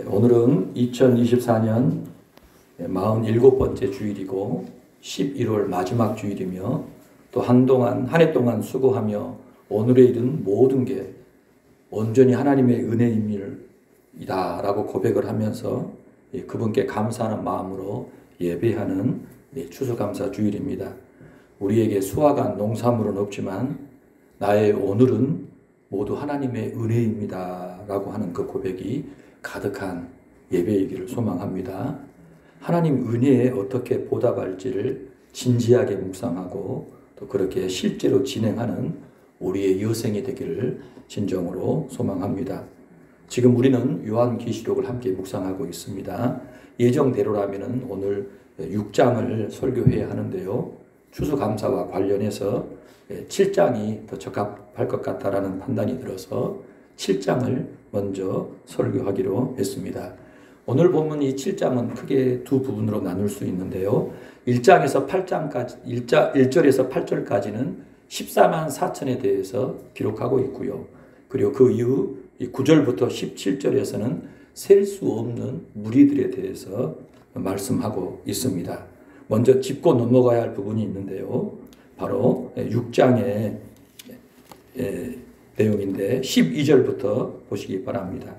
오늘은 2024년 47번째 주일이고 11월 마지막 주일이며 또 한 해 동안 수고하며 오늘에 이른 모든 게 온전히 하나님의 은혜임이다 라고 고백을 하면서 그분께 감사하는 마음으로 예배하는 추수감사 주일입니다. 우리에게 수확한 농산물은 없지만 나의 오늘은 모두 하나님의 은혜입니다 라고 하는 그 고백이 가득한 예배이기를 소망합니다. 하나님 은혜에 어떻게 보답할지를 진지하게 묵상하고 또 그렇게 실제로 진행하는 우리의 여생이 되기를 진정으로 소망합니다. 지금 우리는 요한계시록을 함께 묵상하고 있습니다. 예정대로라면 오늘 6장을 설교해야 하는데요. 추수감사와 관련해서 7장이 더 적합할 것 같다라는 판단이 들어서 7장을 먼저 설교하기로 했습니다. 오늘 본문 이 7장은 크게 두 부분으로 나눌 수 있는데요. 1장에서 8장까지, 1절에서 8절까지는 14만 4천에 대해서 기록하고 있고요. 그리고 그 이후 9절부터 17절에서는 셀 수 없는 무리들에 대해서 말씀하고 있습니다. 먼저 짚고 넘어가야 할 부분이 있는데요. 바로 6장의 내용인데 12절부터 보시기 바랍니다.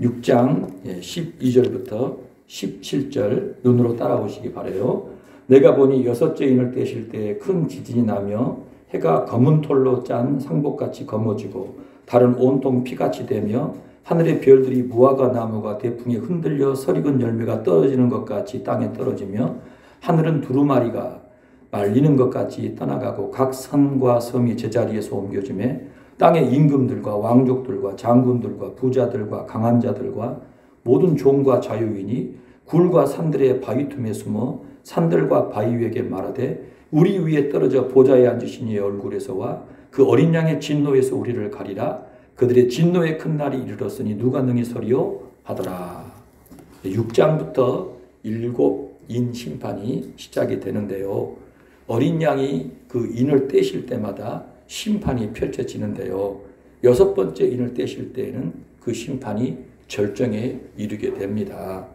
6장 12절부터 17절 눈으로 따라오시기 바라요. 내가 보니 여섯째 인을 떼실 때 큰 지진이 나며 해가 검은 톨로 짠 상복같이 검어지고 달은 온통 피같이 되며 하늘의 별들이 무화과 나무가 대풍에 흔들려 설익은 열매가 떨어지는 것 같이 땅에 떨어지며 하늘은 두루마리가 말리는 것 같이 떠나가고 각 산과 섬이 제자리에서 옮겨지며 땅의 임금들과 왕족들과 장군들과 부자들과 강한 자들과 모든 종과 자유인이 굴과 산들의 바위 틈에 숨어 산들과 바위 위에게 말하되 우리 위에 떨어져 보좌에 앉으신 이의 얼굴에서와 그 어린 양의 진노에서 우리를 가리라. 그들의 진노의 큰 날이 이르렀으니 누가 능히 서리요 하더라. 6장부터 7인 심판이 시작이 되는데요. 어린 양이 그 인을 떼실 때마다 심판이 펼쳐지는데요. 6번째 인을 떼실 때에는 그 심판이 절정에 이르게 됩니다.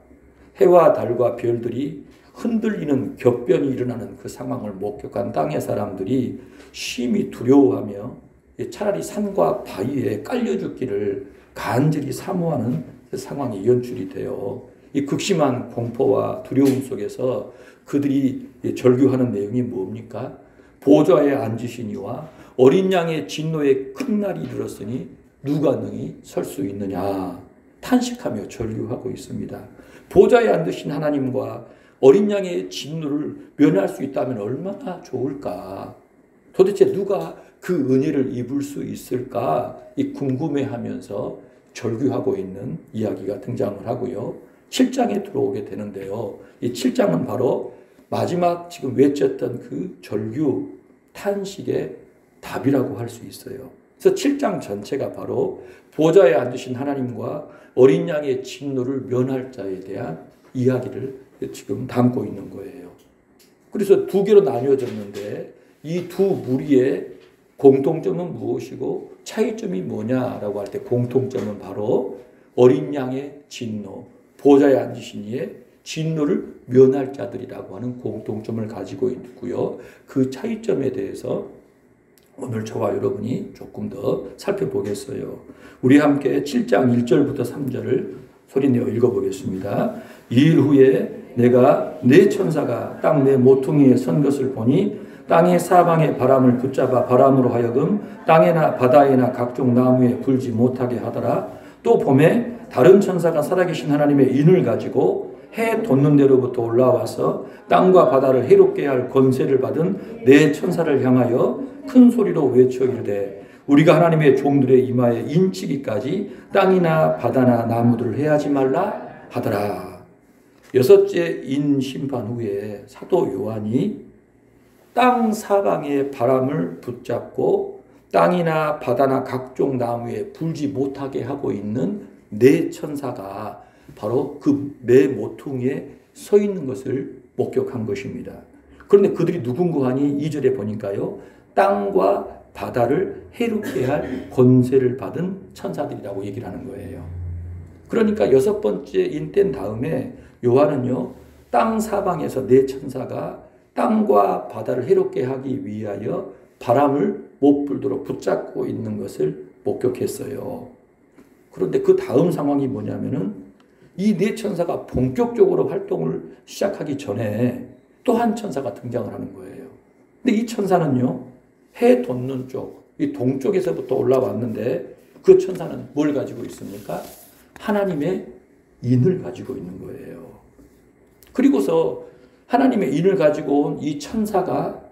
해와 달과 별들이 흔들리는 격변이 일어나는 그 상황을 목격한 땅의 사람들이 심히 두려워하며 차라리 산과 바위에 깔려 죽기를 간절히 사모하는 그 상황이 연출이 돼요. 이 극심한 공포와 두려움 속에서 그들이 절규하는 내용이 뭡니까? 보좌에 앉으신 이와 어린 양의 진노의 큰 날이 이르렀으니 누가 능히 설 수 있느냐 탄식하며 절규하고 있습니다. 보좌에 앉으신 하나님과 어린 양의 진노를 면할 수 있다면 얼마나 좋을까? 도대체 누가 그 은혜를 입을 수 있을까? 이 궁금해하면서 절규하고 있는 이야기가 등장을 하고요. 7장에 들어오게 되는데요. 이 7장은 바로 마지막 지금 외쳤던 그 절규, 탄식의 답이라고 할 수 있어요. 그래서 7장 전체가 바로 보좌에 앉으신 하나님과 어린 양의 진노를 면할 자에 대한 이야기를 지금 담고 있는 거예요. 그래서 두 개로 나뉘어졌는데 이 두 무리의 공통점은 무엇이고 차이점이 뭐냐라고 할 때 공통점은 바로 어린 양의 진노, 보좌에 앉으신 이의 진노를 면할 자들이라고 하는 공통점을 가지고 있고요. 그 차이점에 대해서 오늘 저와 여러분이 조금 더 살펴보겠어요. 우리 함께 7장 1절부터 3절을 소리내어 읽어보겠습니다. 이 일 후에 내가 네 천사가 땅 내 모퉁이에 선 것을 보니 땅의 사방의 바람을 붙잡아 바람으로 하여금 땅에나 바다에나 각종 나무에 불지 못하게 하더라. 또 봄에 다른 천사가 살아계신 하나님의 인을 가지고 해 돋는 데로부터 올라와서 땅과 바다를 해롭게 할 권세를 받은 네 천사를 향하여 큰 소리로 외쳐 이르되 우리가 하나님의 종들의 이마에 인치기까지 땅이나 바다나 나무들을 해하지 말라 하더라. 여섯째 인 심판 후에 사도 요한이 땅 사방의 바람을 붙잡고 땅이나 바다나 각종 나무에 불지 못하게 하고 있는 네 천사가 바로 그 네 모퉁이에 서 있는 것을 목격한 것입니다. 그런데 그들이 누군가 하니 2절에 보니까요. 땅과 바다를 해롭게 할 권세를 받은 천사들이라고 얘기를 하는 거예요. 그러니까 6번째 인된 다음에 요한은요, 땅 사방에서 네 천사가 땅과 바다를 해롭게 하기 위하여 바람을 못 불도록 붙잡고 있는 것을 목격했어요. 그런데 그 다음 상황이 뭐냐면은 이 네 천사가 본격적으로 활동을 시작하기 전에 또 한 천사가 등장을 하는 거예요. 근데 이 천사는요, 해 돋는 쪽, 이 동쪽에서부터 올라왔는데 그 천사는 뭘 가지고 있습니까? 하나님의 인을 가지고 있는 거예요. 그리고서 하나님의 인을 가지고 온 이 천사가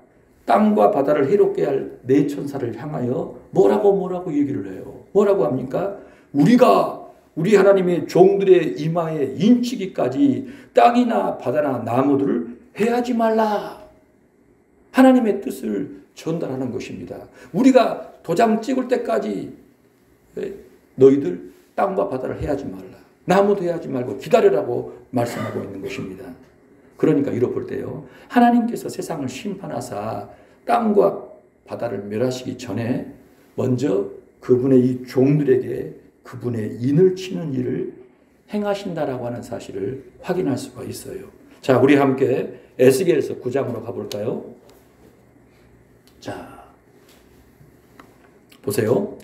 땅과 바다를 해롭게 할 네 천사를 향하여 뭐라고 얘기를 해요. 뭐라고 합니까? 우리 하나님의 종들의 이마에 인치기까지 땅이나 바다나 나무들을 해하지 말라. 하나님의 뜻을 전달하는 것입니다. 우리가 도장 찍을 때까지 너희들 땅과 바다를 해하지 말라. 나무도 해하지 말고 기다려라고 말씀하고 있는 것입니다. 그러니까 이로 볼 때요, 하나님께서 세상을 심판하사 땅과 바다를 멸하시기 전에 먼저 그분의 이 종들에게 그분의 인을 치는 일을 행하신다라고 하는 사실을 확인할 수가 있어요. 자, 우리 함께 에스겔서 9장으로 가볼까요? 자, 보세요.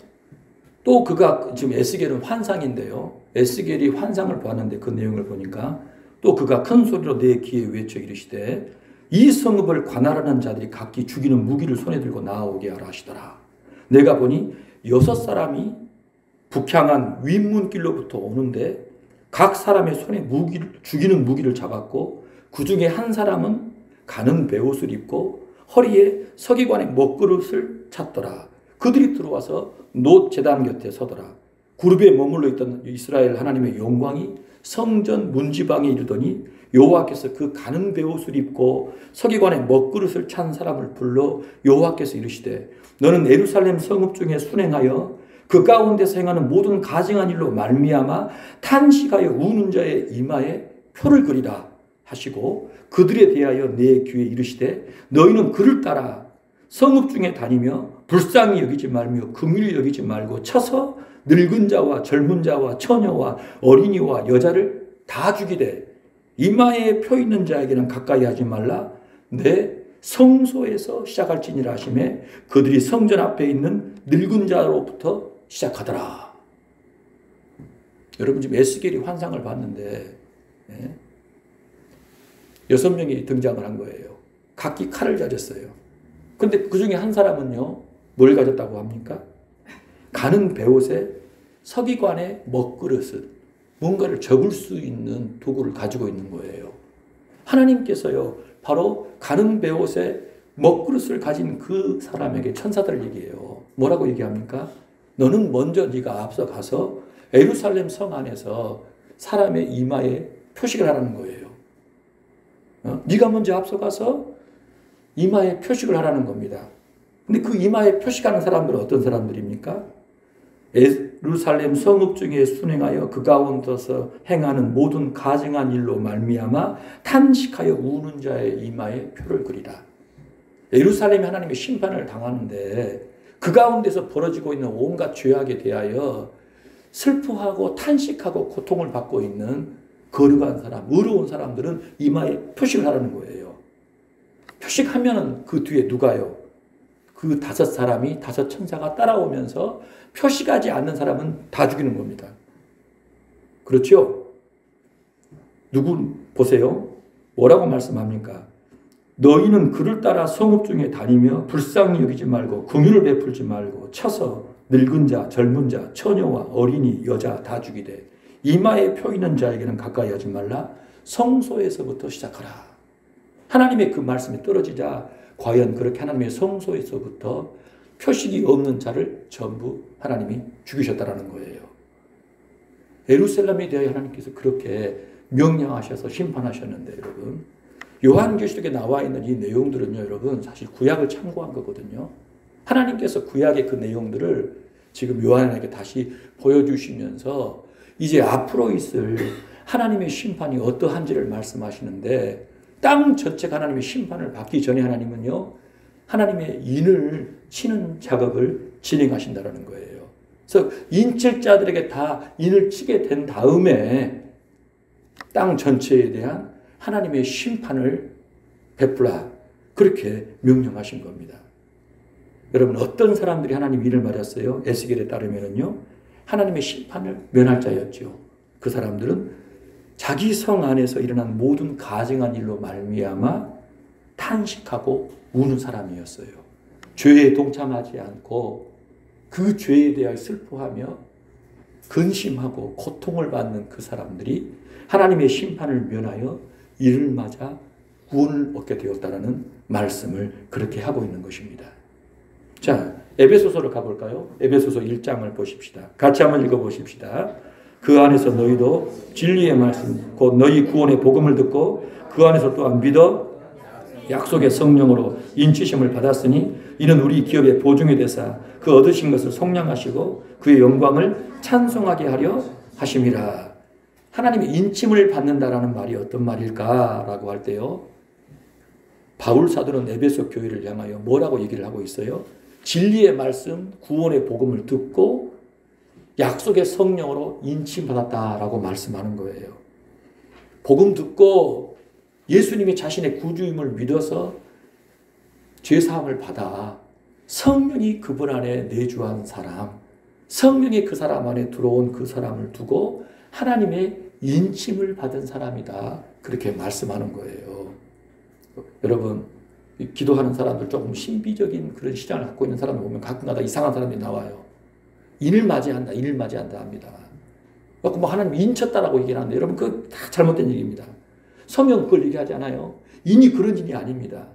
또 그가, 지금 에스겔은 환상인데요, 에스겔이 환상을 보았는데 그 내용을 보니까 또 그가 큰 소리로 내 귀에 외쳐 이르시되 이 성읍을 관할하는 자들이 각기 죽이는 무기를 손에 들고 나오게 하라 하시더라. 내가 보니 6사람이 북향한 윗문길로부터 오는데 각 사람의 손에 죽이는 무기를 잡았고 그 중에 한 사람은 가는 베옷을 입고 허리에 서기관의 먹그릇을 찼더라. 그들이 들어와서 놋 제단 곁에 서더라. 구룹에 머물러 있던 이스라엘 하나님의 영광이 성전 문지방에 이르더니 여호와께서 그 가는 베옷을 입고 서기관의 먹그릇을 찬 사람을 불러 여호와께서 이르시되 너는 예루살렘 성읍 중에 순행하여 그 가운데서 행하는 모든 가증한 일로 말미암아 탄식하여 우는 자의 이마에 표를 그리라 하시고 그들에 대하여 내 귀에 이르시되 너희는 그를 따라 성읍 중에 다니며 불쌍히 여기지 말며 긍휼히 여기지 말고 쳐서 늙은 자와 젊은 자와 처녀와 어린이와 여자를 다 죽이되 이마에 표 있는 자에게는 가까이 하지 말라. 내 성소에서 시작할지니라 하시매 그들이 성전 앞에 있는 늙은 자로부터 시작하더라. 여러분 지금 에스겔이 환상을 봤는데 6명이 등장을 한 거예요. 각기 칼을 가졌어요. 근데 그 중에 한 사람은요, 뭘 가졌다고 합니까? 가는 베옷에 서기관의 먹그릇을, 뭔가를 적을 수 있는 도구를 가지고 있는 거예요. 하나님께서요, 바로 가는 베옷에 먹그릇을 가진 그 사람에게 천사들을 얘기해요. 뭐라고 얘기합니까? 너는 먼저 네가 앞서가서 예루살렘 성 안에서 사람의 이마에 표식을 하라는 거예요. 네가 먼저 앞서가서 이마에 표식을 하라는 겁니다. 근데 그 이마에 표식하는 사람들은 어떤 사람들입니까? 예루살렘 성읍 중에 순행하여 그 가운데서 행하는 모든 가증한 일로 말미암아 탄식하여 우는 자의 이마에 표를 그리라. 예루살렘이 하나님의 심판을 당하는데 그 가운데서 벌어지고 있는 온갖 죄악에 대하여 슬퍼하고 탄식하고 고통을 받고 있는 거룩한 사람, 의로운 사람들은 이마에 표식을 하라는 거예요. 표식하면은 그 뒤에 누가요? 그 5사람이 5 천사가 따라오면서 표식하지 않는 사람은 다 죽이는 겁니다. 그렇죠? 누구 보세요. 뭐라고 말씀합니까? 너희는 그를 따라 성읍 중에 다니며 불쌍히 여기지 말고 긍휼을 베풀지 말고 쳐서 늙은 자, 젊은 자, 처녀와 어린이, 여자 다 죽이되 이마에 표 있는 자에게는 가까이 하지 말라. 성소에서부터 시작하라. 하나님의 그 말씀이 떨어지자 과연 그렇게 하나님의 성소에서부터 표식이 없는 자를 전부 하나님이 죽이셨다라는 거예요. 예루살렘에 대하여 하나님께서 그렇게 명령하셔서 심판하셨는데 여러분, 요한계시록에 나와 있는 이 내용들은요, 여러분 사실 구약을 참고한 거거든요. 하나님께서 구약의 그 내용들을 지금 요한에게 다시 보여주시면서 이제 앞으로 있을 하나님의 심판이 어떠한지를 말씀하시는데 땅 전체가 하나님의 심판을 받기 전에 하나님은요, 하나님의 인을 치는 작업을 진행하신다는 거예요. 그래서 인칠자들에게 다 인을 치게 된 다음에 땅 전체에 대한 하나님의 심판을 베풀라 그렇게 명령하신 겁니다. 여러분 어떤 사람들이 하나님 인을 맞았어요? 에스겔에 따르면요 하나님의 심판을 면할 자였죠. 그 사람들은 자기 성 안에서 일어난 모든 가증한 일로 말미암아 탄식하고 우는 사람이었어요. 죄에 동참하지 않고 그 죄에 대하여 슬퍼하며 근심하고 고통을 받는 그 사람들이 하나님의 심판을 면하여 이를 맞아 구원을 얻게 되었다라는 말씀을 그렇게 하고 있는 것입니다. 자, 에베소서로 가볼까요? 에베소서 1장을 보십시다. 같이 한번 읽어보십시다. 그 안에서 너희도 진리의 말씀 곧 너희 구원의 복음을 듣고 그 안에서 또한 믿어 약속의 성령으로 인치심을 받았으니 이는 우리 기업의 보증이 되사 그 얻으신 것을 속량하시고 그의 영광을 찬송하게 하려 하심이라. 하나님의 인침을 받는다라는 말이 어떤 말일까라고 할 때요. 바울 사도는 에베소 교회를 향하여 뭐라고 얘기를 하고 있어요? 진리의 말씀, 구원의 복음을 듣고 약속의 성령으로 인침받았다라고 말씀하는 거예요. 복음 듣고 예수님이 자신의 구주임을 믿어서 죄사함을 받아 성령이 그분 안에 내주한 사람, 성령이 그 사람 안에 들어온 그 사람을 두고 하나님의 인침을 받은 사람이다. 그렇게 말씀하는 거예요. 여러분, 기도하는 사람들 조금 신비적인 그런 시장을 갖고 있는 사람을 보면 가끔가다 이상한 사람이 나와요. 인을 맞이한다, 인을 맞이한다 합니다. 뭐 하나님 인쳤다라고 얘기를 하는데 여러분 그거 다 잘못된 얘기입니다. 성경 그걸 얘기하지 않아요. 인이 그런 인이 아닙니다.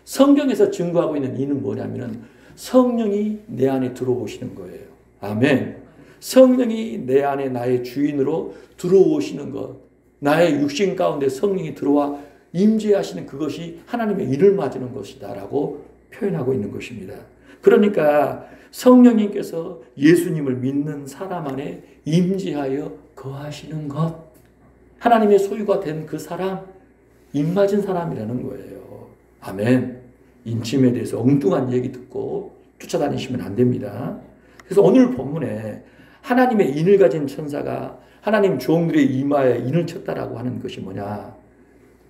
성경에서 증거하고 있는 인은 뭐냐면은 성령이 내 안에 들어오시는 거예요. 아멘. 성령이 내 안에 나의 주인으로 들어오시는 것. 나의 육신 가운데 성령이 들어와 임재하시는 그것이 하나님의 인을 맞는 것이다 라고 표현하고 있는 것입니다. 그러니까 성령님께서 예수님을 믿는 사람 안에 임재하여 거하시는 것. 하나님의 소유가 된 그 사람, 입맞은 사람이라는 거예요. 아멘. 인침에 대해서 엉뚱한 얘기 듣고 쫓아다니시면 안 됩니다. 그래서 오늘 본문에 하나님의 인을 가진 천사가 하나님 종들의 이마에 인을 쳤다라고 하는 것이 뭐냐?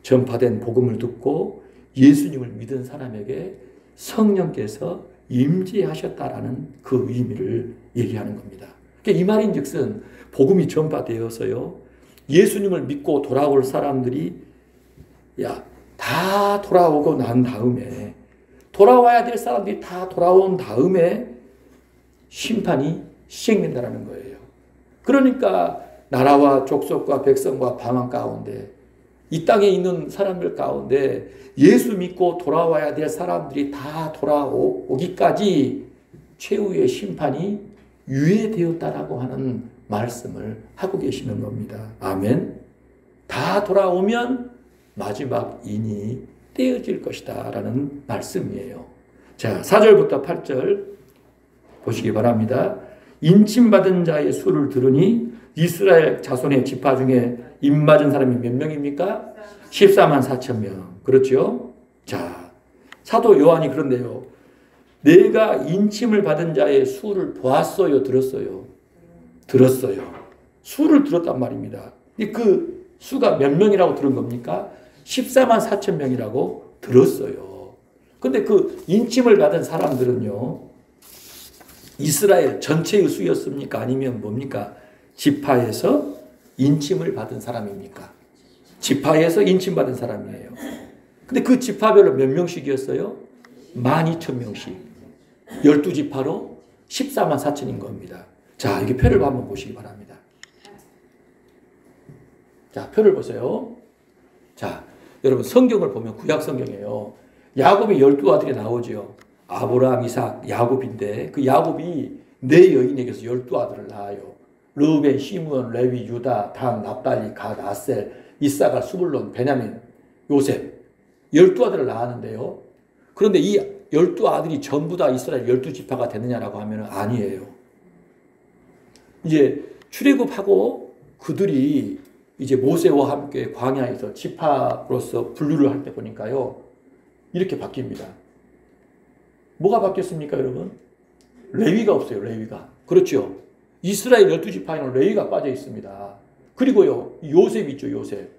전파된 복음을 듣고 예수님을 믿은 사람에게 성령께서 임재하셨다라는 그 의미를 얘기하는 겁니다. 이 말인즉슨 복음이 전파되어서요. 예수님을 믿고 돌아올 사람들이 다 돌아오고 난 다음에 돌아와야 될 사람들이 다 돌아온 다음에 심판이 시행된다는 거예요. 그러니까 나라와 족속과 백성과 방언 가운데 이 땅에 있는 사람들 가운데 예수 믿고 돌아와야 될 사람들이 다 돌아오기까지 최후의 심판이 유예되었다라고 하는 말씀을 하고 계시는 겁니다. 아멘. 다 돌아오면 마지막 인이 떼어질 것이다 라는 말씀이에요. 자, 4절부터 8절 보시기 바랍니다. 인침받은 자의 수를 들으니 이스라엘 자손의 지파 중에 입맞은 사람이 몇 명입니까? 14만 4천 명. 그렇죠? 자, 사도 요한이 그런데요. 내가 인침을 받은 자의 수를 보았어요? 들었어요? 들었어요. 수를 들었단 말입니다. 그 수가 몇 명이라고 들은 겁니까? 14만 4천 명이라고 들었어요. 근데 그 인침을 받은 사람들은요. 이스라엘 전체의 수였습니까? 아니면 뭡니까? 지파에서 인침을 받은 사람입니까? 지파에서 인침받은 사람이에요. 근데 그 지파별로 몇 명씩이었어요? 12,000명씩. 12지파로 14만 4천인 겁니다. 자, 여기 표를 한번 보시기 바랍니다. 자, 표를 보세요. 자, 여러분 성경을 보면 구약 성경이에요. 야곱이 12아들이 나오죠. 아브라함, 이삭, 야곱인데 그 야곱이 네 여인에게서 12아들을 낳아요. 르우벤, 시므온, 레위, 유다, 단, 납달리, 갓, 아셀, 이사갈, 수불론, 베냐민, 요셉 12아들을 낳았는데요. 그런데 이 12아들이 전부 다 이스라엘 12지파가 되느냐라고 하면 아니에요. 이제 출애굽하고 그들이 이제 모세와 함께 광야에서 지파로서 분류를 할 때 보니까요. 이렇게 바뀝니다. 뭐가 바뀌었습니까, 여러분? 레위가 없어요, 레위가. 그렇죠. 이스라엘 12지파에는 레위가 빠져 있습니다. 그리고요, 요셉 있죠, 요셉.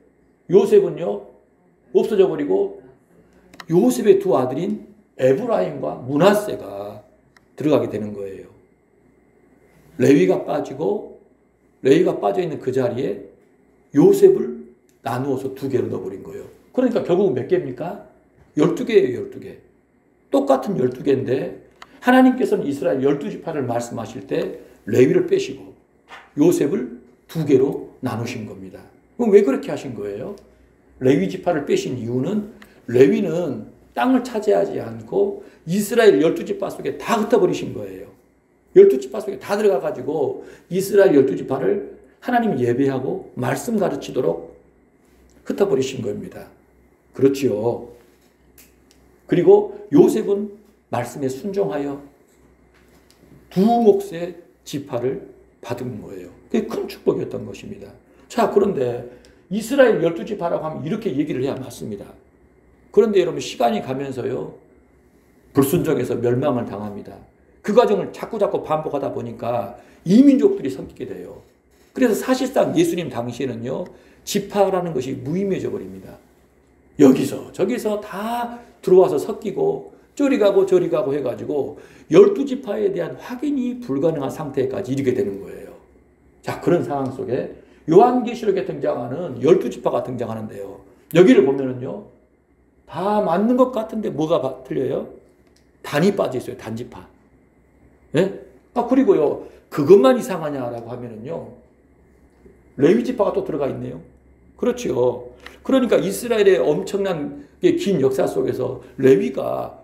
요셉은요, 없어져 버리고 요셉의 두 아들인 에브라임과 므낫세가 들어가게 되는 거예요. 레위가 빠져 있는 그 자리에 요셉을 나누어서 두 개로 넣어버린 거예요. 그러니까 결국은 몇 개입니까? 12개예요, 12개. 똑같은 12개인데 하나님께서는 이스라엘 12지파를 말씀하실 때 레위를 빼시고 요셉을 두 개로 나누신 겁니다. 그럼 왜 그렇게 하신 거예요? 레위 지파를 빼신 이유는 레위는 땅을 차지하지 않고 이스라엘 12지파 속에 다 흩어버리신 거예요. 12지파 속에 다 들어가가지고 이스라엘 12지파를 하나님 예배하고 말씀 가르치도록 흩어버리신 겁니다. 그렇지요. 그리고 요셉은 말씀에 순종하여 두 몫의 지파를 받은 거예요. 그게 큰 축복이었던 것입니다. 자, 그런데 이스라엘 12지파라고 하면 이렇게 얘기를 해야 맞습니다. 그런데 여러분 시간이 가면서요. 불순종해서 멸망을 당합니다. 그 과정을 자꾸 반복하다 보니까 이민족들이 섞이게 돼요. 그래서 사실상 예수님 당시에는요. 지파라는 것이 무의미해져 버립니다. 여기서 저기서 다 들어와서 섞이고 저리 가고 저리 가고 해가지고 12지파에 대한 확인이 불가능한 상태까지 이르게 되는 거예요. 자, 그런 상황 속에 요한계시록에 등장하는 12지파가 등장하는데요. 여기를 보면은요. 다 맞는 것 같은데 뭐가 틀려요? 단이 빠져 있어요. 단지파. 예? 그리고요. 그것만 이상하냐라고 하면은요. 레위지파가 또 들어가 있네요. 그렇죠. 그러니까 이스라엘의 엄청난 긴 역사 속에서 레위가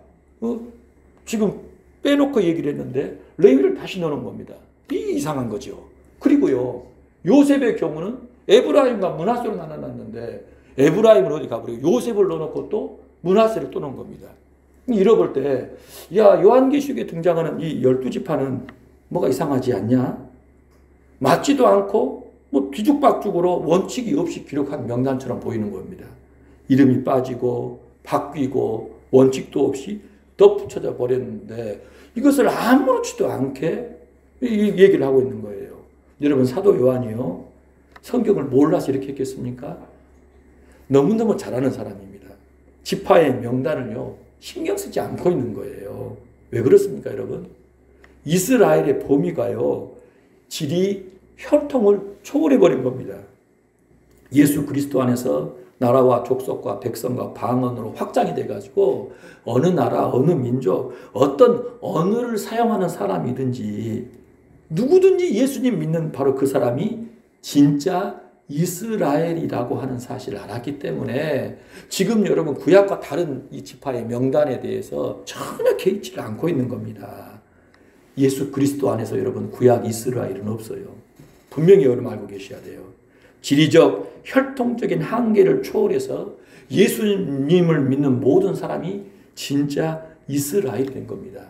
지금 빼놓고 얘기를 했는데 레위를 다시 넣는 겁니다. 이 이상한 거죠. 그리고요. 요셉의 경우는 에브라임과 므낫세로 나눠놨는데 에브라임은 어디 가버리고 요셉을 넣어놓고 또 므낫세를 또 넣은 겁니다. 잃어볼 때 요한계시록에 등장하는 이 12지파는 뭐가 이상하지 않냐? 맞지도 않고 뒤죽박죽으로 원칙이 없이 기록한 명단처럼 보이는 겁니다. 이름이 빠지고 바뀌고 원칙도 없이 덧붙여져 버렸는데 이것을 아무렇지도 않게 얘기를 하고 있는 거예요. 여러분 사도 요한이요. 성경을 몰라서 이렇게 했겠습니까? 너무너무 잘하는 사람입니다. 지파의 명단을요. 신경 쓰지 않고 있는 거예요. 왜 그렇습니까 여러분? 이스라엘의 범위가요. 질이 혈통을 초월해버린 겁니다. 예수 그리스도 안에서 나라와 족속과 백성과 방언으로 확장이 돼가지고 어느 나라, 어느 민족, 어떤 언어를 사용하는 사람이든지 누구든지 예수님 믿는 바로 그 사람이 진짜 이스라엘이라고 하는 사실을 알았기 때문에 지금 여러분 구약과 다른 이 지파의 명단에 대해서 전혀 개의치를 않고 있는 겁니다. 예수 그리스도 안에서 여러분 구약 이스라엘은 없어요. 분명히 여러분 알고 계셔야 돼요. 지리적 혈통적인 한계를 초월해서 예수님을 믿는 모든 사람이 진짜 이스라엘이 된 겁니다.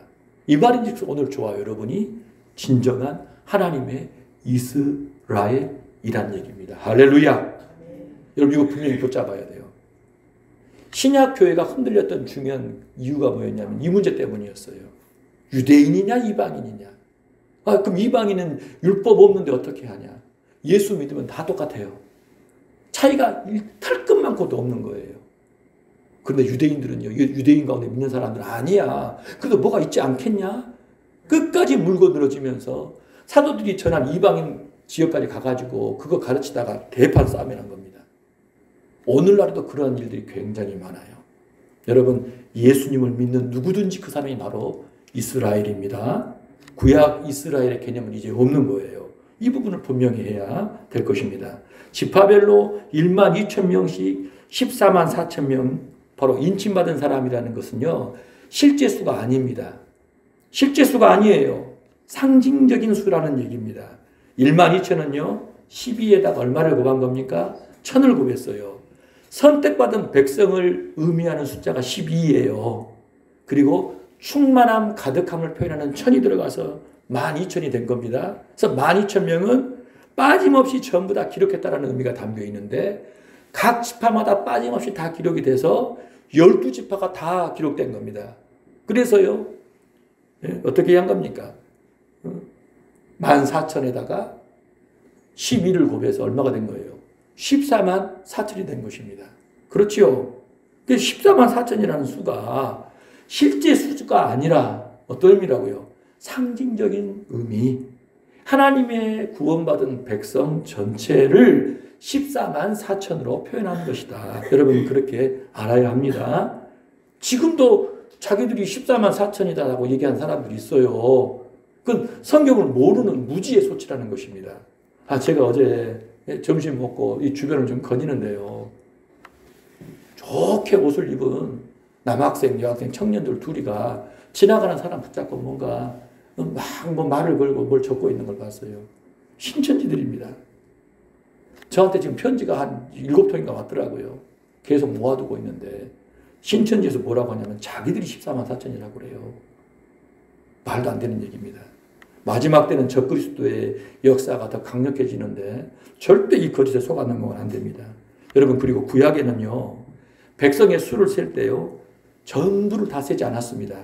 이 말인지 오늘 좋아요. 여러분이 진정한 하나님의 이스라엘이란 얘기입니다. 할렐루야. 여러분 이거 분명히 붙잡아야 돼요. 신약교회가 흔들렸던 중요한 이유가 뭐였냐면 이 문제 때문이었어요. 유대인이냐 이방인이냐. 그럼 이방인은 율법 없는데 어떻게 하냐. 예수 믿으면 다 똑같아요. 차이가 털끝만큼도 없는 거예요. 그런데 유대인들은요. 유대인 가운데 믿는 사람들은 아니야. 그래도 뭐가 있지 않겠냐. 끝까지 물고 늘어지면서 사도들이 전한 이방인 지역까지 가가지고 그거 가르치다가 대판 싸움이 난 겁니다. 오늘날에도 그러한 일들이 굉장히 많아요. 여러분 예수님을 믿는 누구든지 그 사람이 바로 이스라엘입니다. 구약 이스라엘의 개념은 이제 없는 거예요. 이 부분을 분명히 해야 될 것입니다. 지파별로 12,000명씩 144,000명 바로 인침받은 사람이라는 것은요. 실제 수가 아닙니다. 실제 수가 아니에요. 상징적인 수라는 얘기입니다. 12,000은요. 12에다가 얼마를 곱한 겁니까? 1000을 곱했어요. 선택받은 백성을 의미하는 숫자가 12예요. 그리고 충만함, 가득함을 표현하는 1000이 들어가서 12,000이 된 겁니다. 그래서 12,000명은 빠짐없이 전부 다 기록했다는 의미가 담겨 있는데 각 지파마다 빠짐없이 다 기록이 돼서 12지파가 다 기록된 겁니다. 그래서요. 어떻게 한 겁니까? 14,000에다가 12를 곱해서 얼마가 된 거예요? 14만 4천이 된 것입니다. 그렇지요? 14만 4천이라는 수가 실제 수가 아니라 어떤 의미라고요? 상징적인 의미. 하나님의 구원받은 백성 전체를 14만 4천으로 표현하는 것이다. 여러분 그렇게 알아야 합니다. 지금도 자기들이 14만 4천이다라고 얘기한 사람들이 있어요. 그건 성경을 모르는 무지의 소치라는 것입니다. 제가 어제 점심 먹고 이 주변을 좀 거니는데요. 좋게 옷을 입은 남학생, 여학생, 청년들 둘이가 지나가는 사람 붙잡고 뭔가 막 말을 걸고 뭘 적고 있는 걸 봤어요. 신천지들입니다. 저한테 지금 편지가 한 7통인가 왔더라고요. 계속 모아두고 있는데 신천지에서 뭐라고 하냐면 자기들이 14만 4천이라고 그래요. 말도 안 되는 얘기입니다. 마지막 때는 적그리스도의 역사가 더 강력해지는데 절대 이 거짓에 속아 넘어가면 안 됩니다. 여러분 그리고 구약에는요. 백성의 수를 셀 때요. 전부를 다 세지 않았습니다.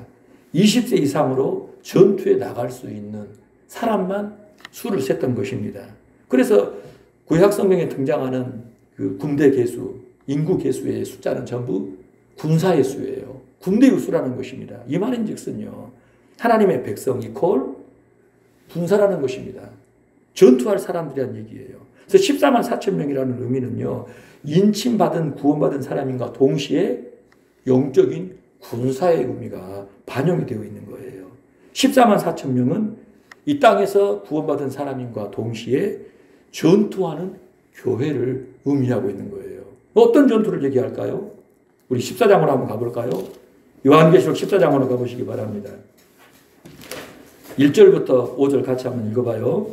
20세 이상으로 전투에 나갈 수 있는 사람만 수를 셌던 것입니다. 그래서 구약 성경에 등장하는 그 군대 개수, 인구 개수의 숫자는 전부 군사의 수예요. 군대의 수라는 것입니다. 이 말인즉슨요. 하나님의 백성 이퀄 군사라는 것입니다. 전투할 사람들이란 얘기예요. 그래서 14만 4천 명이라는 의미는요. 인침받은 구원받은 사람인가 동시에 영적인 군사의 의미가 반영이 되어 있는 거예요. 14만 4천 명은 이 땅에서 구원받은 사람인과 동시에 전투하는 교회를 의미하고 있는 거예요. 어떤 전투를 얘기할까요? 우리 14장으로 한번 가볼까요? 요한계시록 14장으로 가보시기 바랍니다. 1절부터 5절 같이 한번 읽어봐요.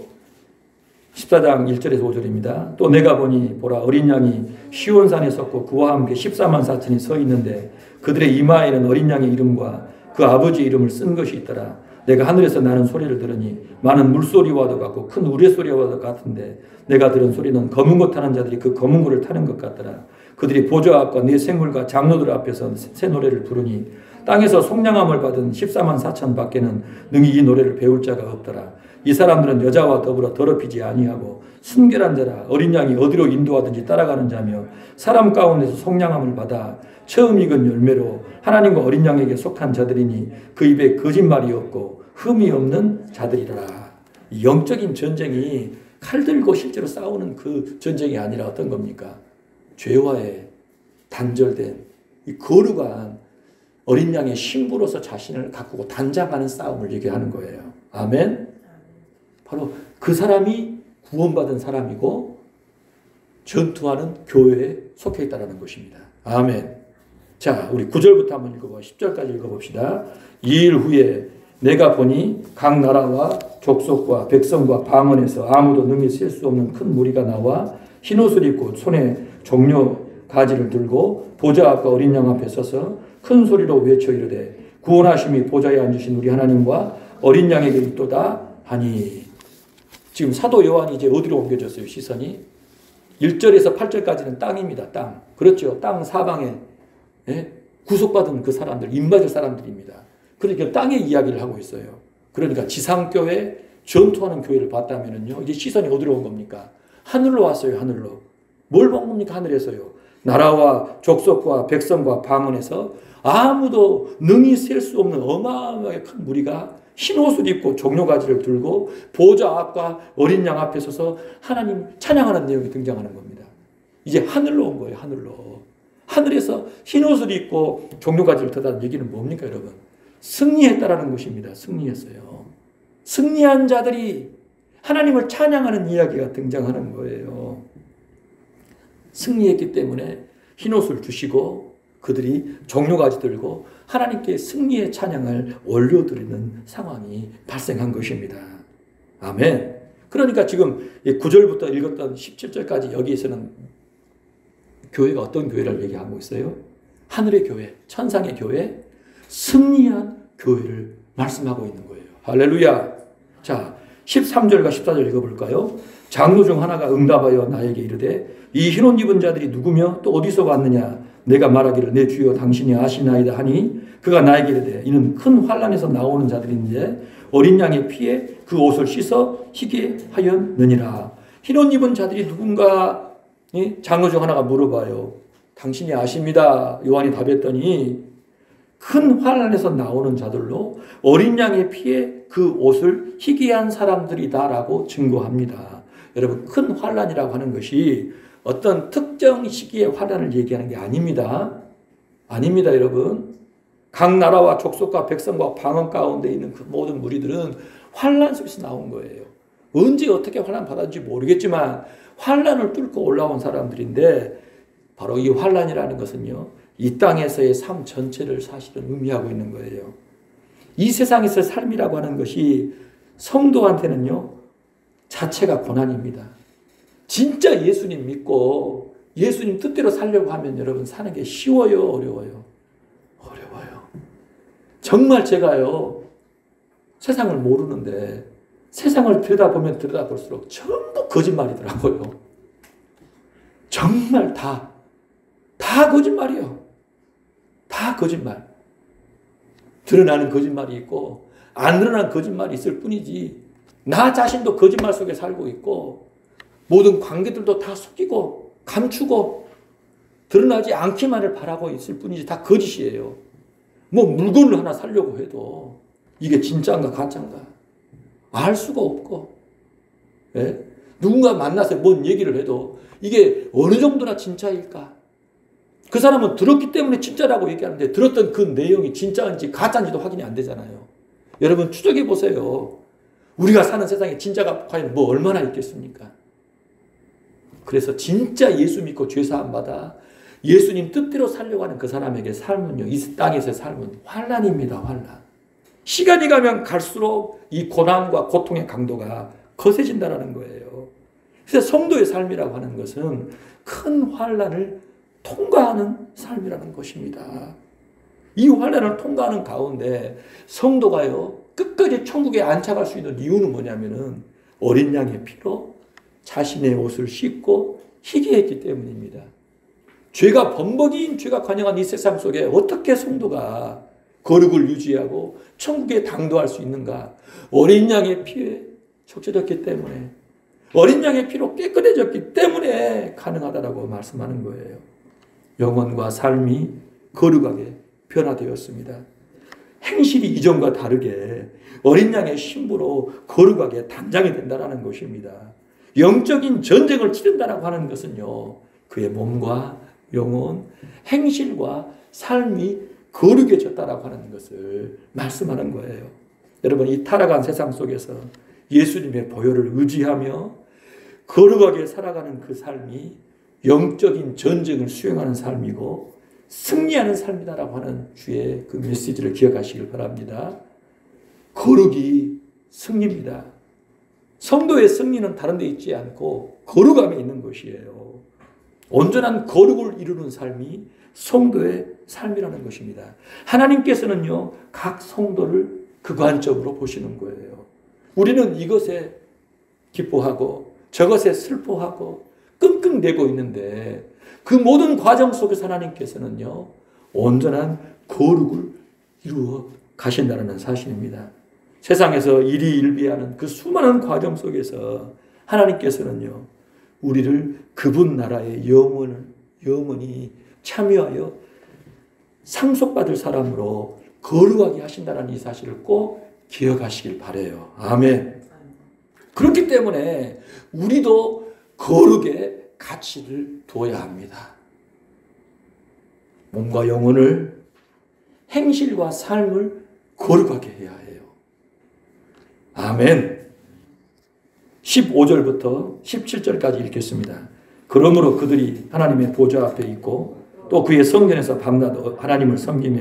14장 1절에서 5절입니다. 또 내가 보니 보라 어린 양이 시온산에 섰고 그와 함께 14만 4천이 서 있는데 그들의 이마에는 어린 양의 이름과 그 아버지 이름을 쓴 것이 있더라. 내가 하늘에서 나는 소리를 들으니 많은 물소리와도 같고 큰 우레소리와도 같은데 내가 들은 소리는 검은 것 타는 자들이 그 검은 것을 타는 것 같더라. 그들이 보좌 앞과 네 생물과 장로들 앞에서 새 노래를 부르니 땅에서 속량함을 받은 14만 4천 밖에는 능히 이 노래를 배울 자가 없더라. 이 사람들은 여자와 더불어 더럽히지 아니하고 순결한 자라 어린 양이 어디로 인도하든지 따라가는 자며 사람 가운데서 속량함을 받아 처음 익은 열매로 하나님과 어린 양에게 속한 자들이니 그 입에 거짓말이 없고 흠이 없는 자들이라. 영적인 전쟁이 칼 들고 실제로 싸우는 그 전쟁이 아니라 어떤 겁니까? 죄와의 단절된 이 거룩한 어린 양의 신부로서 자신을 가꾸고 단장하는 싸움을 얘기하는 거예요. 아멘. 바로 그 사람이 구원받은 사람이고 전투하는 교회에 속해 있다는 것입니다. 아멘. 자, 우리 9절부터 한번 읽어봐. 10절까지 읽어봅시다. 2일 후에 내가 보니 각 나라와 족속과 백성과 방언에서 아무도 능히 셀 수 없는 큰 무리가 나와 흰옷을 입고 손에 종려 가지를 들고 보좌 앞과 어린 양 앞에 서서 큰 소리로 외쳐 이르되 구원하심이 보좌에 앉으신 우리 하나님과 어린 양에게 있도다 하니. 지금 사도 요한이 이제 어디로 옮겨졌어요? 시선이 1절에서 8절까지는 땅입니다. 땅. 그렇죠. 땅 사방에 구속받은 그 사람들, 인바될 사람들입니다. 그러니까 땅의 이야기를 하고 있어요. 그러니까 지상교회, 전투하는 교회를 봤다면요. 이제 시선이 어디로 온 겁니까? 하늘로 왔어요. 하늘로. 뭘 본 겁니까? 하늘에서요. 나라와 족속과 백성과 방언에서 아무도 능히 셀 수 없는 어마어마하게 큰 무리가 흰 옷을 입고 종려가지를 들고 보좌 앞과 어린 양 앞에 서서 하나님 찬양하는 내용이 등장하는 겁니다. 이제 하늘로 온 거예요. 하늘로. 하늘에서 흰 옷을 입고 종려가지를 들다는 얘기는 뭡니까 여러분? 승리했다라는 것입니다. 승리했어요. 승리한 자들이 하나님을 찬양하는 이야기가 등장하는 거예요. 승리했기 때문에 흰 옷을 주시고 그들이 종려가지 들고 하나님께 승리의 찬양을 올려드리는 상황이 발생한 것입니다. 아멘. 그러니까 지금 9절부터 읽었던 17절까지 여기에서는 교회가 어떤 교회를 얘기하고 있어요? 하늘의 교회, 천상의 교회, 승리한 교회를 말씀하고 있는 거예요. 할렐루야. 자, 13절과 14절 읽어볼까요? 장로 중 하나가 응답하여 나에게 이르되 이 흰옷 입은 자들이 누구며 또 어디서 왔느냐? 내가 말하기를 내 주여 당신이 아시나이다 하니 그가 나에게 이르되 이는 큰 환란에서 나오는 자들인데 어린 양의 피에 그 옷을 씻어 희게 하였느니라. 흰 옷 입은 자들이 누군가 장로 중 하나가 물어봐요. 당신이 아십니다. 요한이 답했더니 큰 환란에서 나오는 자들로 어린 양의 피에 그 옷을 희게 한 사람들이다라고 증거합니다. 여러분, 큰 환란이라고 하는 것이 어떤 특정 시기의 환란을 얘기하는 게 아닙니다. 아닙니다, 여러분. 각 나라와 족속과 백성과 방언 가운데 있는 그 모든 무리들은 환란 속에서 나온 거예요. 언제 어떻게 환란 받았는지 모르겠지만 환란을 뚫고 올라온 사람들인데, 바로 이 환란이라는 것은요, 이 땅에서의 삶 전체를 사실은 의미하고 있는 거예요. 이 세상에서의 삶이라고 하는 것이 성도한테는요, 자체가 고난입니다. 진짜 예수님 믿고 예수님 뜻대로 살려고 하면 여러분 사는 게 쉬워요, 어려워요? 어려워요. 정말 제가요, 세상을 모르는데 세상을 들여다보면 들여다볼수록 전부 거짓말이더라고요. 정말 다 거짓말이요. 다 거짓말. 드러나는 거짓말이 있고 안 드러나는 거짓말이 있을 뿐이지, 나 자신도 거짓말 속에 살고 있고 모든 관계들도 다 속이고 감추고 드러나지 않기만을 바라고 있을 뿐이지 다 거짓이에요. 뭐 물건을 하나 사려고 해도 이게 진짜인가 가짜인가 알 수가 없고, 예? 누군가 만나서 뭔 얘기를 해도 이게 어느 정도나 진짜일까? 그 사람은 들었기 때문에 진짜라고 얘기하는데 들었던 그 내용이 진짜인지 가짜인지도 확인이 안 되잖아요. 여러분 추적해 보세요. 우리가 사는 세상에 진짜가 과연 뭐 얼마나 있겠습니까? 그래서 진짜 예수 믿고 죄사함 받아 예수님 뜻대로 살려고 하는 그 사람에게 삶은요, 이 땅에서의 삶은 환란입니다. 환란. 시간이 가면 갈수록 이 고난과 고통의 강도가 거세진다라는 거예요. 그래서 성도의 삶이라고 하는 것은 큰 환란을 통과하는 삶이라는 것입니다. 이 환란을 통과하는 가운데 성도가요, 끝까지 천국에 안착할 수 있는 이유는 뭐냐면은 어린 양의 피로 자신의 옷을 씻고 희게 했기 때문입니다. 죄가 범벅인 죄가 관영한 이 세상 속에 어떻게 성도가 거룩을 유지하고 천국에 당도할 수 있는가? 어린 양의 피에 적셔졌기 때문에, 어린 양의 피로 깨끗해졌기 때문에 가능하다라고 말씀하는 거예요. 영혼과 삶이 거룩하게 변화되었습니다. 행실이 이전과 다르게 어린 양의 신부로 거룩하게 단장이 된다는 것입니다. 영적인 전쟁을 치른다라고 하는 것은요, 그의 몸과 영혼, 행실과 삶이 거룩해졌다라고 하는 것을 말씀하는 거예요. 여러분, 이 타락한 세상 속에서 예수님의 보혈을 의지하며 거룩하게 살아가는 그 삶이 영적인 전쟁을 수행하는 삶이고 승리하는 삶이다라고 하는 주의 그 메시지를 기억하시길 바랍니다. 거룩이 승리입니다. 성도의 승리는 다른 데 있지 않고 거룩함에 있는 것이에요. 온전한 거룩을 이루는 삶이 성도의 삶이라는 것입니다. 하나님께서는요, 각 성도를 그 관점으로 보시는 거예요. 우리는 이것에 기뻐하고 저것에 슬퍼하고 끙끙대고 있는데 그 모든 과정 속에서 하나님께서는요, 온전한 거룩을 이루어 가신다는 사실입니다. 세상에서 일희일비하는 그 수많은 과정 속에서 하나님께서는요, 우리를 그분 나라의 영원히 참여하여 상속받을 사람으로 거룩하게 하신다는 이 사실을 꼭 기억하시길 바라요. 아멘. 그렇기 때문에 우리도 거룩의 가치를 두어야 합니다. 몸과 영혼을, 행실과 삶을 거룩하게 해야 해요. 아멘. 15절부터 17절까지 읽겠습니다. 그러므로 그들이 하나님의 보좌 앞에 있고 또 그의 성전에서 밤낮 하나님을 섬기며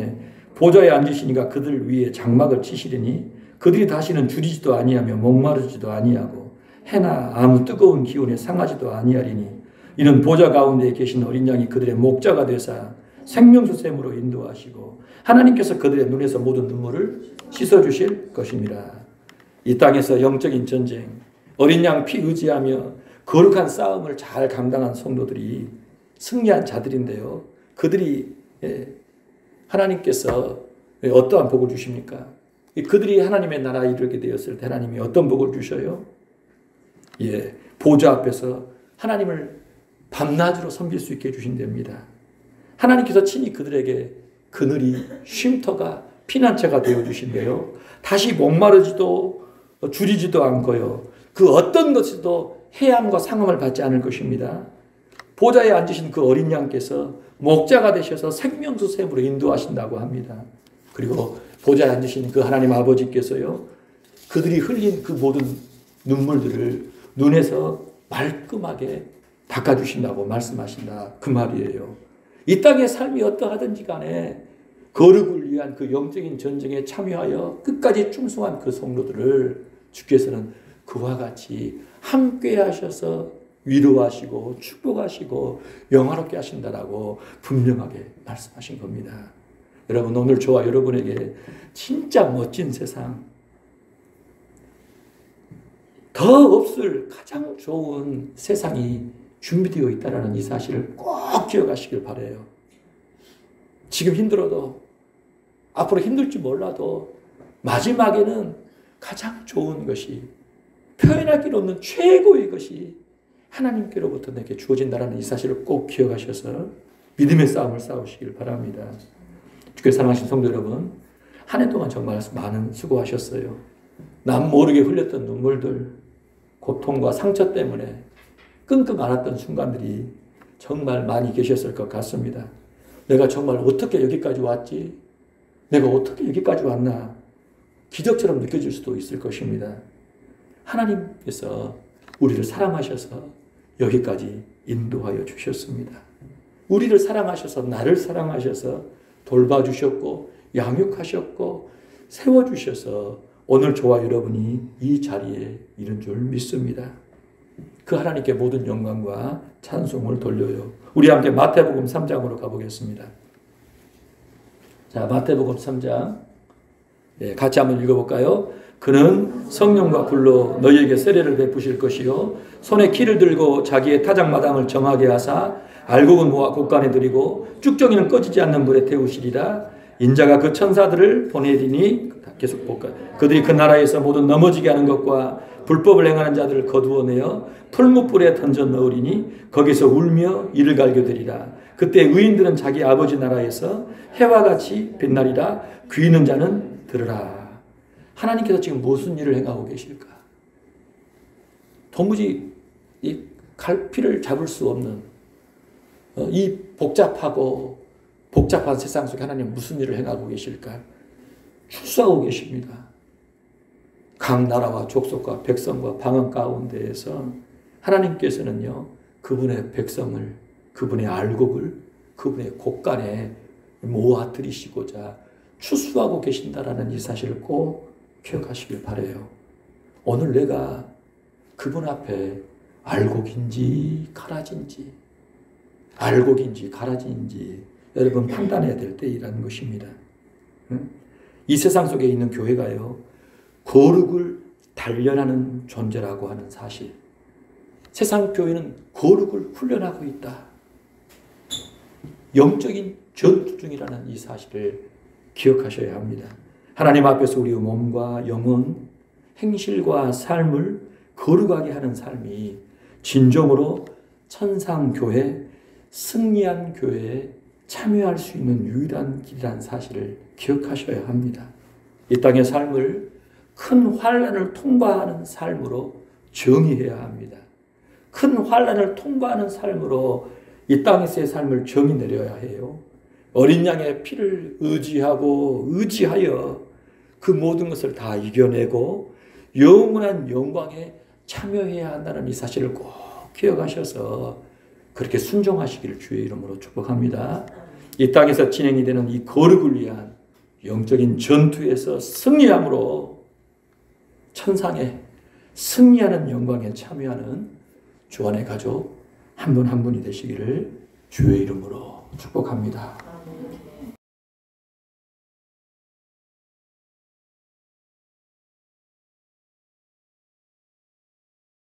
보좌에 앉으시니까 그들 위에 장막을 치시리니 그들이 다시는 줄이지도 아니하며 목마르지도 아니하고 해나 아무 뜨거운 기운에 상하지도 아니하리니 이는 보좌 가운데 계신 어린 양이 그들의 목자가 되사 생명수 샘으로 인도하시고 하나님께서 그들의 눈에서 모든 눈물을 씻어주실 것입니다. 이 땅에서 영적인 전쟁, 어린 양 피 의지하며 거룩한 싸움을 잘 감당한 성도들이 승리한 자들인데요. 그들이 하나님께서 어떠한 복을 주십니까? 그들이 하나님의 나라에 이르게 되었을 때 하나님이 어떤 복을 주셔요? 보좌 앞에서 하나님을 밤낮으로 섬길 수 있게 해주신답니다. 하나님께서 친히 그들에게 그늘이 쉼터가 피난처가 되어주신대요. 다시 목마르지도 줄이지도 않고요. 그 어떤 것에도 해함과 상함을 받지 않을 것입니다. 보좌에 앉으신 그 어린 양께서 목자가 되셔서 생명수 샘으로 인도하신다고 합니다. 그리고 보좌에 앉으신 그 하나님 아버지께서요, 그들이 흘린 그 모든 눈물들을 눈에서 말끔하게 닦아주신다고 말씀하신다. 그 말이에요. 이 땅의 삶이 어떠하든지 간에 거룩을 위한 그 영적인 전쟁에 참여하여 끝까지 충성한 그 성도들을 주께서는 그와 같이 함께 하셔서 위로하시고 축복하시고 영화롭게 하신다라고 분명하게 말씀하신 겁니다. 여러분, 오늘 저와 여러분에게 진짜 멋진 세상, 더 없을 가장 좋은 세상이 준비되어 있다는 이 사실을 꼭 기억하시길 바라요. 지금 힘들어도, 앞으로 힘들지 몰라도 마지막에는 가장 좋은 것이, 표현할 길 없는 최고의 것이 하나님께로부터 내게 주어진다는 이 사실을 꼭 기억하셔서 믿음의 싸움을 싸우시길 바랍니다. 주께 사랑하신 성도 여러분, 한 해 동안 정말 많은 수고하셨어요. 남 모르게 흘렸던 눈물들, 고통과 상처 때문에 끙끙 앓았던 순간들이 정말 많이 계셨을 것 같습니다. 내가 정말 어떻게 여기까지 왔지? 내가 어떻게 여기까지 왔나? 기적처럼 느껴질 수도 있을 것입니다. 하나님께서 우리를 사랑하셔서 여기까지 인도하여 주셨습니다. 우리를 사랑하셔서, 나를 사랑하셔서 돌봐주셨고 양육하셨고 세워주셔서 오늘 저와 여러분이 이 자리에 이른 줄 믿습니다. 그 하나님께 모든 영광과 찬송을 돌려요. 우리 함께 마태복음 3장으로 가보겠습니다. 자, 마태복음 3장 같이 한번 읽어볼까요? 그는 성령과 불로 너희에게 세례를 베푸실 것이요 손에 키를 들고 자기의 타작마당을 정하게 하사 알곡은 모아 곳간에 들이고 쭉정이는 꺼지지 않는 물에 태우시리라. 인자가 그 천사들을 보내리니, 계속 볼까요? 그들이 그 나라에서 모든 넘어지게 하는 것과 불법을 행하는 자들을 거두어내어 풀무불에 던져 넣으리니 거기서 울며 이를 갈겨들이라. 그때 의인들은 자기 아버지 나라에서 해와 같이 빛나리라. 귀 있는 자는 들으라. 하나님께서 지금 무슨 일을 행하고 계실까? 도무지 이 갈피를 잡을 수 없는 이 복잡한 세상 속에 하나님 무슨 일을 행하고 계실까? 출사하고 계십니다. 각 나라와 족속과 백성과 방언 가운데에서 하나님께서는요, 그분의 백성을, 그분의 알곡을 그분의 곳간에 모아 들이시고자 추수하고 계신다라는 이 사실을 꼭 기억하시길 바라요. 오늘 내가 그분 앞에 알곡인지 가라지인지, 알곡인지 가라지인지 여러분 판단해야 될 때이라는 것입니다. 이 세상 속에 있는 교회가요, 거룩을 단련하는 존재라고 하는 사실. 세상 교회는 거룩을 훈련하고 있다. 영적인 전투 중이라는 이 사실을 기억하셔야 합니다. 하나님 앞에서 우리의 몸과 영혼, 행실과 삶을 거룩하게 하는 삶이 진정으로 천상교회, 승리한 교회에 참여할 수 있는 유일한 길이라는 사실을 기억하셔야 합니다. 이 땅의 삶을 큰 환난을 통과하는 삶으로 정의해야 합니다. 큰 환난을 통과하는 삶으로 이 땅에서의 삶을 정의 내려야 해요. 어린 양의 피를 의지하여 그 모든 것을 다 이겨내고 영원한 영광에 참여해야 한다는 이 사실을 꼭 기억하셔서 그렇게 순종하시기를 주의 이름으로 축복합니다. 이 땅에서 진행이 되는 이 거룩을 위한 영적인 전투에서 승리함으로 천상에 승리하는 영광에 참여하는 주안의 가족 한 분 한 분이 되시기를 주의 이름으로 축복합니다.